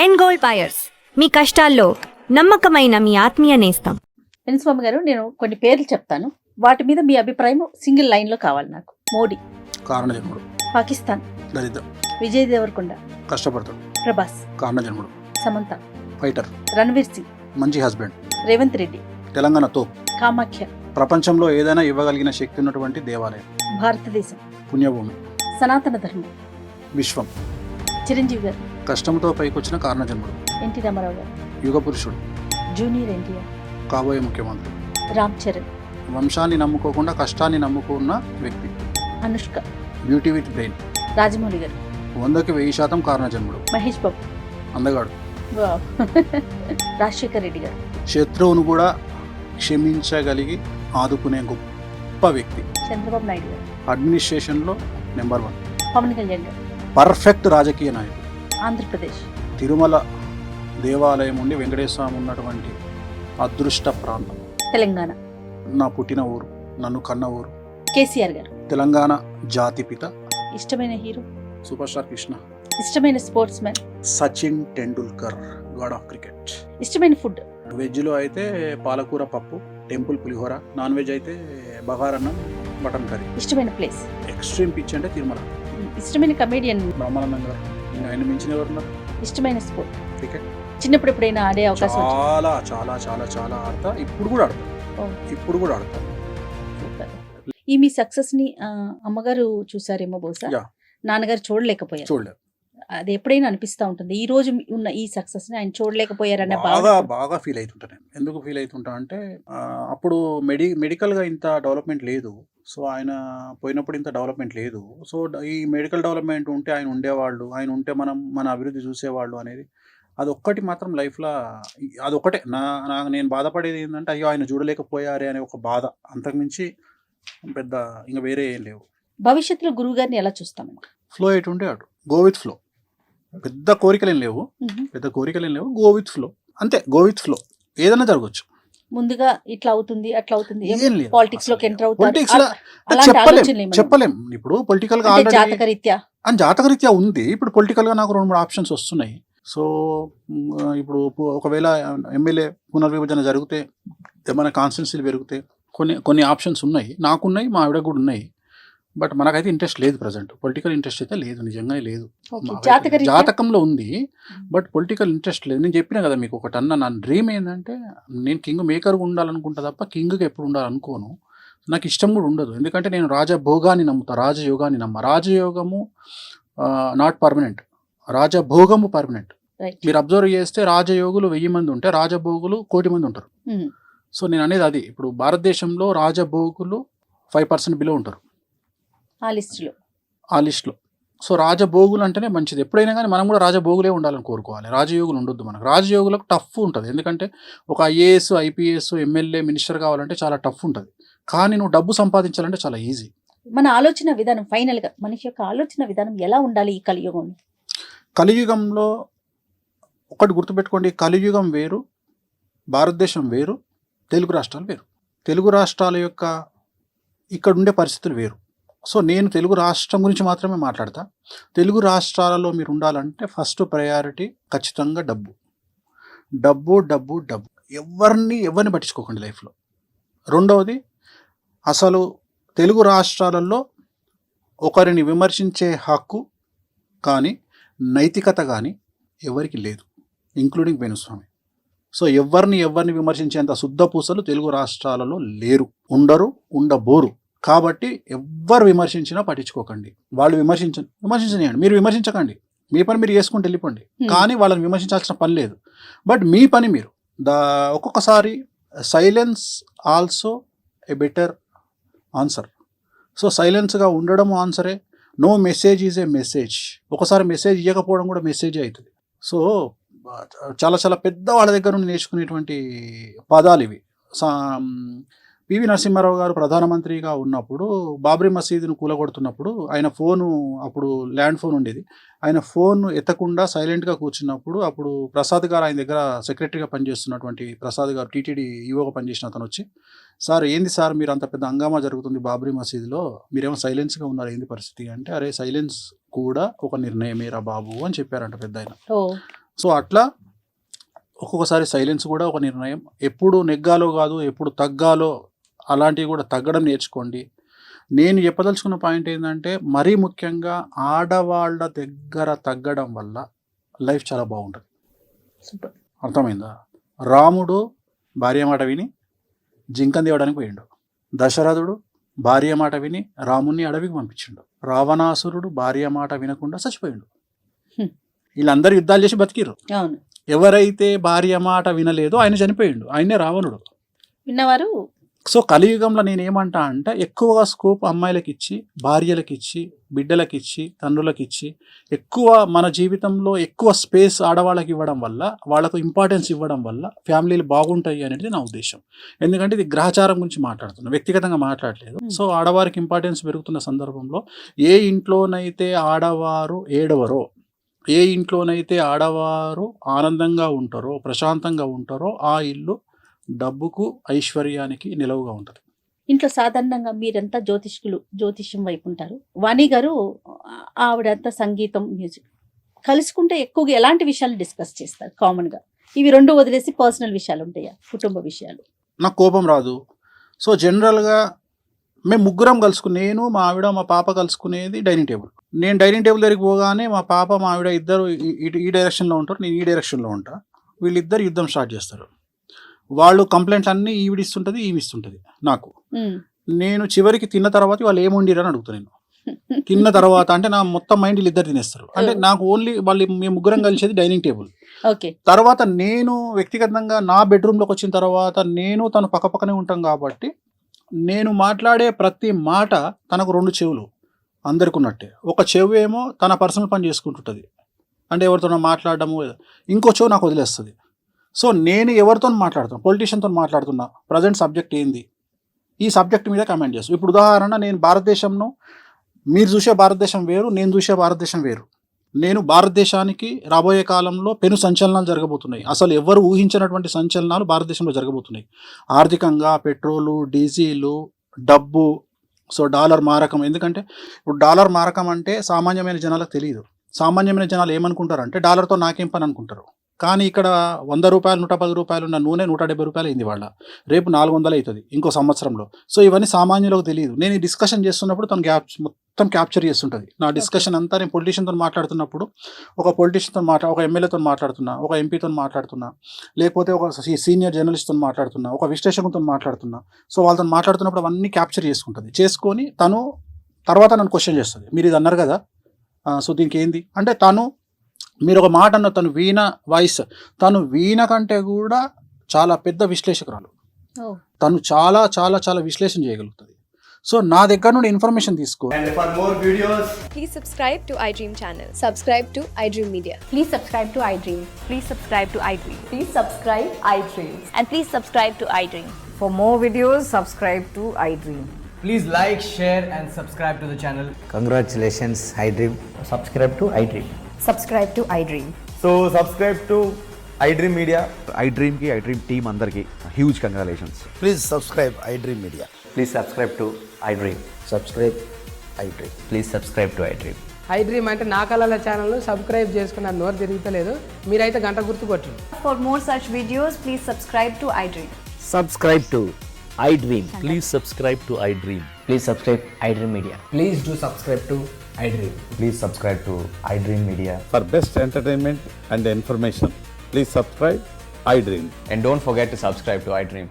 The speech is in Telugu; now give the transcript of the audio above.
అండ్ గోల్డ్ బయర్స్, మీ కష్టాల్లో నమ్మకమైన మీ ఆత్మీయ నేస్తం. వెనుస్వామి గారు, నేను కొన్ని పేర్లు చెప్తాను, వాటి మీద మీ అభిప్రాయం సింగిల్ లైన్ లో కావాలి నాకు. మోడీ, కారణజన్ముడు. పాకిస్తాన్, దరిద్రం. విజయ్ దేవరకొండ, కష్టపడతాడు. ప్రభాస్, కారణజన్ముడు. సమంత, ఫైటర్. రణ్వీర్ సింగ్, మంచి హస్బెండ్. రేవంత్ రెడ్డి, తెలంగాణ తోపు. కామాఖ్య, ప్రపంచంలో ఏదైనా ఇవ్వగలిగిన శక్తి ఉన్నటువంటి దేవాలయం. భారతదేశం, పుణ్యభూమి. సనాతన ధర్మం, విశ్వం. చిరంజీవి గారు, కష్టంతో పైకొచ్చిన కారణజన్ముడు. ఎన్టీ రామారావు గారు, యుగ పురుషుడు. జూనియర్ ఎన్టీఆర్, కాబోయే ముఖ్యమంత్రి. రామ్ చరణ్, వంశాన్ని నమ్ముకోకుండా కష్టాన్ని నమ్ముకున్న వ్యక్తి. Anushka, beauty with brain. Rajamouli గారు, 100కి 1000% కారణజన్ముడు. మహేష్ బాబు, అందగాడు. వావ్. రాజశేఖర్ రెడ్డి గారు, శత్రువును కూడా క్షమించగలిగి ఆదుకునే గొప్ప వ్యక్తి. చంద్రబాబు నాయుడు గారు, అడ్మినిస్ట్రేషన్లో నెంబర్ 1. పవన్ కళ్యాణ్ గారు, పర్ఫెక్ట్ రాజకీయ నాయకుడు. ఆంధ్రప్రదేశ్, తిరుమల దేవాలయం ఉండి వెంకటేశ్వర స్వామి ఉన్నటువంటి అదృష్ట ప్రాంతం. తెలంగాణ, నా పుట్టిన ఊరు, నన్ను కన్న ఊరు. కేసీఆర్ గారు, తెలంగాణ జాతిపిత. ఇష్టమైన హీరో, సూపర్ స్టార్ కృష్ణ. ఇష్టమైన sports man, Sachin Tendulkar, god of cricket. ఇష్టమైన ఫుడ్, వెజ్లో అయితే పాలకూర పప్పు, టెంపుల్ పులిహోర. నాన్ వెజ్ అయితే బగారన్నం, మటన్ కర్రీ. ఇష్టమైన ప్లేస్, ఎక్స్ట్రీమ్ పిచ్ అంటే తిరుమల. ఇష్టమైన కమేడియన్, బ్రహ్మానందం గారు. ఇంకా ఆయన మించిన ఎవరున్నారు? ఇష్టమైన స్పోర్ట్, క్రికెట్. చిన్నప్పుడు ఎప్పుడైనా ఆడే అవకాశం వచ్చిందా? చాలా చాలా చాలా చాలా ఆడతా. ఇప్పుడు కూడా ఆడతా. ఓ. ఇప్పుడు కూడా ఆడతా. సూపర్. ఈ మీ సక్సెస్ ని అమ్మగారు చూసారేమో బహుశా, యా. నాన్నగారు చూడలేకపోయారు. చూడలేదు. అది ఎప్పుడైనా అనిపిస్తా ఉంటుంది, ఈ రోజు ఉన్న ఈ సక్సెస్ ని ఆయన చూడలేకపోయారన్న బాగా భావన. బాగా ఫీల్ అవుతుంటా నేను. ఎందుకు ఫీల్ అవుతుంటా అంటే అప్పుడు మెడికల్గా ఇంత డెవలప్మెంట్ లేదు. సో ఆయన పోయినప్పుడు ఇంత డెవలప్మెంట్ లేదు. సో ఈ మెడికల్ డెవలప్మెంట్ ఉంటే ఆయన ఉండేవాళ్ళు, ఆయన ఉంటే మన అభివృద్ధి చూసేవాళ్ళు అనేది అదొక్కటి మాత్రం లైఫ్లో అదొక్కటే నేను బాధపడేది ఏంటంటే, అయ్యో ఆయన చూడలేకపోయారే అనే ఒక బాధ. అంతకుమించి పెద్ద ఇంకా వేరే ఏం లేవు. భవిష్యత్తులో గురువు గారిని ఎలా చూస్తామండి? ఫ్లో ఎటుంటే అటు, గో విత్ ఫ్లో. పెద్ద కోరికలేం లేవు, గో విత్ ఫ్లో. అంతే, గో విత్ ఫ్లో. ఏదైనా జరగచ్చు. ముందుగా ఇట్లా అవుతుంది అట్లా అవుతుంది, ఏం లేదు. పాలిటిక్స్ లోకి ఎంటర్ Politics లో అవుతారు, చెప్పలేం. ఇప్పుడు పొలిటికల్ గా జాతకరీత్యా అని జాతకరీత్యా ఉంది. ఇప్పుడు పొలిటికల్ గా నాకు 2-3 ఆప్షన్స్ వస్తున్నాయి. సో ఇప్పుడు ఒకవేళ ఎమ్మెల్యే పునర్విభజన జరిగితే, ఏమైనా కాన్స్టిట్యున్సీలు పెరిగితే కొన్ని ఆప్షన్స్ ఉన్నాయి. నాకున్నాయి, మా ఆవిడ కూడా ఉన్నాయి. బట్ మనకైతే ఇంట్రెస్ట్ లేదు. ప్రజెంట్ పొలిటికల్ ఇంట్రెస్ట్ అయితే లేదు, నిజంగానే లేదు. జాతకంలో ఉంది, బట్ పొలిటికల్ ఇంట్రెస్ట్ లేదు. నేను చెప్పినా కదా మీకు ఒకటి అన్న, నా డ్రీమ్ ఏంటంటే నేను కింగ్ మేకర్గా ఉండాలనుకుంటా తప్ప కింగ్గా ఎప్పుడు ఉండాలనుకోను. నాకు ఇష్టం కూడా ఉండదు. ఎందుకంటే నేను రాజభోగాన్ని నమ్ముతా, రాజయోగాన్ని రాజయోగము నాట్ పర్మనెంట్, రాజభోగము పర్మనెంట్. మీరు అబ్జర్వ్ చేస్తే రాజయోగులు 1000 మంది ఉంటే రాజభోగులు 1,000,000 మంది ఉంటారు. సో నేను అనేది అది. ఇప్పుడు భారతదేశంలో రాజభోగులు 5% బిలో ఉంటారు ఆ లిస్ట్లో. సో రాజభోగులు అంటేనే మంచిది. ఎప్పుడైనా కానీ మనం కూడా రాజభోగులే ఉండాలని కోరుకోవాలి. రాజయోగులు ఉండొద్దు మనకు. రాజయోగులకు టఫ్ ఉంటుంది. ఎందుకంటే ఒక IAS, IPS, ఎమ్మెల్యే, మినిస్టర్ కావాలంటే చాలా టఫ్ ఉంటుంది. కానీ నువ్వు డబ్బు సంపాదించాలంటే చాలా ఈజీ. మన ఆలోచన విధానం, ఫైనల్ గా మనిషి యొక్క ఆలోచన విధానం ఎలా ఉండాలి ఈ కలియుగంలో? కలియుగంలో ఒకటి గుర్తుపెట్టుకోండి, కలియుగం వేరు, భారతదేశం వేరు, తెలుగు రాష్ట్రాలు వేరు. తెలుగు రాష్ట్రాల యొక్క ఇక్కడ ఉండే పరిస్థితులు వేరు. సో నేను తెలుగు రాష్ట్రం గురించి మాత్రమే మాట్లాడతా. తెలుగు రాష్ట్రాలలో మీరు ఉండాలంటే ఫస్ట్ ప్రయారిటీ ఖచ్చితంగా డబ్బు. డబ్బు డబ్బు డబ్బు. ఎవరిని పట్టించుకోకండి లైఫ్లో. రెండవది, అసలు తెలుగు రాష్ట్రాలలో ఒకరిని విమర్శించే హక్కు కానీ నైతికత కానీ ఎవరికి లేదు, ఇంక్లూడింగ్ వేణుస్వామి. సో ఎవరిని విమర్శించేంత శుద్ధ పూసలు తెలుగు రాష్ట్రాలలో లేరు, ఉండరు, ఉండబోరు. కాబట్టి ఎవ్వరు విమర్శించినా పట్టించుకోకండి. వాళ్ళు విమర్శించనియండి, మీరు విమర్శించకండి. మీ పని మీరు చేసుకుంటూ వెళ్ళిపోండి. కానీ వాళ్ళని విమర్శించాల్సిన పని లేదు. బట్ మీ పని మీరు. ఒక్కొక్కసారి silence also a better answer. So సైలెన్స్గా ఉండడం ఆన్సరే. No message is a message. ఒకసారి మెసేజ్ ఇవ్వకపోవడం కూడా మెసేజ్ అవుతుంది. సో చాలా చాలా పెద్ద వాళ్ళ దగ్గర నుండి నేర్చుకునేటువంటి పదాలు ఇవి. పివి నరసింహారావు గారు ప్రధానమంత్రిగా ఉన్నప్పుడు బాబ్రీ మసీదును కూలగొడుతున్నప్పుడు ఆయన ఫోను, అప్పుడు ల్యాండ్ ఫోన్ ఉండేది, ఆయన ఫోన్ ఎత్తకుండా సైలెంట్గా కూర్చున్నప్పుడు అప్పుడు ప్రసాద్ గారు, ఆయన దగ్గర సెక్రటరీగా పనిచేస్తున్నటువంటి ప్రసాద్ గారు, టీటీడీ ఈవోగా పనిచేసిన అతను వచ్చి, సార్ ఏంది సార్ మీరు అంత పెద్ద హంగామా జరుగుతుంది బాబ్రీ మసీదులో, మీరేమో సైలెన్స్గా ఉన్నారు, ఏంది పరిస్థితి అంటే, అరే సైలెన్స్ కూడా ఒక నిర్ణయమేరా బాబు అని చెప్పారంట పెద్ద ఆయన. సో అట్లా ఒక్కొక్కసారి సైలెన్స్ కూడా ఒక నిర్ణయం. ఎప్పుడు నెగ్గాలో కాదు, ఎప్పుడు తగ్గాలో అలాంటివి కూడా తగ్గడం నేర్చుకోండి. నేను చెప్పదలుచుకున్న పాయింట్ ఏంటంటే, మరీ ముఖ్యంగా ఆడవాళ్ళ దగ్గర తగ్గడం వల్ల లైఫ్ చాలా బాగుంటుంది. సూపర్. అర్థమైందా? రాముడు భార్య మాట విని జింకను తేవడానికి పోయిండు. దశరథుడు భార్య మాట విని రాముణ్ణి అడవికి పంపించిండు. రావణాసురుడు భార్య మాట వినకుండా చచ్చిపోయిండు. వీళ్ళందరూ యుద్ధాలు చేసి బతికిరు. అవును, ఎవరైతే భార్య మాట వినలేదో ఆయన చనిపోయిండు. ఆయనే రావణుడు. విన్నవారు. సో కలియుగంలో నేను ఏమంటా అంటే, ఎక్కువగా స్కోప్ అమ్మాయిలకి ఇచ్చి, భార్యలకి ఇచ్చి, బిడ్డలకి ఇచ్చి, తండ్రులకి ఇచ్చి, ఎక్కువ మన జీవితంలో ఎక్కువ స్పేస్ ఆడవాళ్ళకి ఇవ్వడం వల్ల, వాళ్ళకు ఇంపార్టెన్స్ ఇవ్వడం వల్ల ఫ్యామిలీలు బాగుంటాయి అనేది నా ఉద్దేశం. ఎందుకంటే ఇది గ్రహచారం గురించి మాట్లాడుతున్నా, వ్యక్తిగతంగా మాట్లాడలేదు. సో ఆడవారికి ఇంపార్టెన్స్ పెరుగుతున్న సందర్భంలో, ఏ ఇంట్లోనైతే ఆడవారు ఏడవరో, ఏ ఇంట్లోనైతే ఆడవారు ఆనందంగా ఉంటారో, ప్రశాంతంగా ఉంటారో, ఆ ఇల్లు డబ్బుకు ఐశ్వర్యానికి నిలవుగా ఉంటుంది. ఇంట్లో సాధారణంగా మీరంతా జ్యోతిష్యం వైపు ఉంటారు. వాణి గారు ఆవిడంతా సంగీతం, మ్యూజిక్. కలుసుకుంటే ఎక్కువగా ఎలాంటి విషయాలు డిస్కస్ చేస్తారు కామన్గా? ఇవి రెండు వదిలేసి పర్సనల్ విషయాలు ఉంటాయా, కుటుంబ విషయాలు? నాకు కోపం రాదు. సో జనరల్గా మేము ముగ్గురం కలుసుకుని, నేను మా ఆవిడ మా పాప కలుసుకునేది డైనింగ్ టేబుల్. నేను డైనింగ్ టేబుల్ దగ్గరికి పోగానే మా పాప మా ఆవిడ ఇద్దరు ఈ డైరెక్షన్లో ఉంటారు, నేను ఈ డైరెక్షన్లో ఉంటా. వీళ్ళిద్దరు యుద్ధం స్టార్ట్ చేస్తారు. వాళ్ళు కంప్లైంట్లు అన్నీ ఈవిడిస్తుంటుంది, ఈమె ఇస్తుంటుంది నాకు. నేను చివరికి తిన్న తర్వాత వాళ్ళు ఏం వండిరని అడుగుతాను. నేను తిన్న తర్వాత అంటే నా మొత్తం మైండ్ వీళ్ళిద్దరు తినేస్తారు. అంటే నాకు ఓన్లీ వాళ్ళు మేము ముగ్గురం కలిసేది డైనింగ్ టేబుల్. తర్వాత నేను వ్యక్తిగతంగా నా బెడ్రూమ్లోకి వచ్చిన తర్వాత నేను తను పక్కపక్కనే ఉంటాం కాబట్టి, నేను మాట్లాడే ప్రతి మాట తనకు రెండు చెవులు అందరికి ఉన్నట్టే. ఒక చెవు ఏమో తన పర్సనల్ పని చేసుకుంటుంటుంది, అంటే ఎవరితోనో మాట్లాడడము, ఇంకో చెవు నాకు వదిలేస్తుంది. సో నేను ఎవరితో మాట్లాడుతాను, పొలిటీషియన్తో మాట్లాడుతున్నా, ప్రజెంట్ సబ్జెక్ట్ ఏంది, ఈ సబ్జెక్ట్ మీద కమెంట్ చేస్తాను. ఇప్పుడు ఉదాహరణ, నేను భారతదేశంను, మీరు చూసే భారతదేశం వేరు, నేను చూసే భారతదేశం వేరు. నేను భారతదేశానికి రాబోయే కాలంలో పెను సంచలనాలు జరగబోతున్నాయి. అసలు ఎవరు ఊహించినటువంటి సంచలనాలు భారతదేశంలో జరగబోతున్నాయి. ఆర్థికంగా పెట్రోలు, డీజిలు, డబ్బు, సో డాలర్ మారకం. ఎందుకంటే ఇప్పుడు డాలర్ మారకం అంటే సామాన్యమైన జనాలకు తెలియదు. సామాన్యమైన జనాలు ఏమనుకుంటారంటే, డాలర్తో నాకేం పని అనుకుంటారు. కానీ ఇక్కడ 100 రూపాయలు 110 రూపాయలు ఉన్న నూనె 170 రూపాయలు అయింది వాళ్ళ, రేపు 400 అవుతుంది ఇంకో సంవత్సరంలో. సో ఇవన్నీ సామాన్యులకు తెలియదు. నేను ఈ డిస్కషన్ చేస్తున్నప్పుడు తను మొత్తం క్యాప్చర్ చేస్తుంటుంది నా డిస్కషన్ అంతా. నేను పొలిటీషియన్తో మాట్లాడుతున్నప్పుడు, ఒక పొలిటీషియన్తో ఒక ఎమ్మెల్యేతో మాట్లాడుతున్నా, ఒక ఎంపీతో మాట్లాడుతున్నా, లేకపోతే ఒక సీనియర్ జర్నలిస్ట్తో మాట్లాడుతున్నా, ఒక విశ్లేషకులతో మాట్లాడుతున్నా. సో వాళ్ళతో మాట్లాడుతున్నప్పుడు అవన్నీ క్యాప్చర్ చేసుకొని తను తర్వాత నన్ను క్వశ్చన్ చేస్తుంది, మీరు ఇది అన్నారు కదా, సో దీనికి ఏంది అంటే, మీరు ఒక మాట అన్న, తను వీణ వాయిస్, తను వీణ కంటే కూడా చాలా పెద్ద విశ్లేషకురాలు. తను చాలా చాలా చాలా విశ్లేషణ చేయగలుగుతుంది. సో నా దగ్గర నుండి ఇన్ఫర్మేషన్ తీసుకో. And for more videos, please subscribe to iDream channel. Subscribe to iDream Media. Please subscribe to iDream. Please subscribe to iDream. Please subscribe iDream. And please subscribe to iDream. For more videos, subscribe to iDream. please like, share and subscribe to the channel. Congratulations, iDream. Subscribe to iDream. Subscribe to iDream. So subscribe to iDream Media. iDream ki iDream team andarki huge congratulations. Please subscribe iDream Media. Please subscribe to iDream. Subscribe iDream. Please subscribe to iDream. iDream అంటే నా కళల ఛానల్ను సబ్స్క్రైబ్ చేసుకున్న నోరు తిరుగుతలేదు, మీరైతే గంట గుర్తు కొట్టండి. For more such videos, please subscribe to iDream. Subscribe to iDream. Please subscribe to iDream. Please subscribe iDream Media. Please do subscribe to iDream. Please subscribe to iDream Media. For best entertainment and information, please subscribe iDream. And don't forget to subscribe to iDream.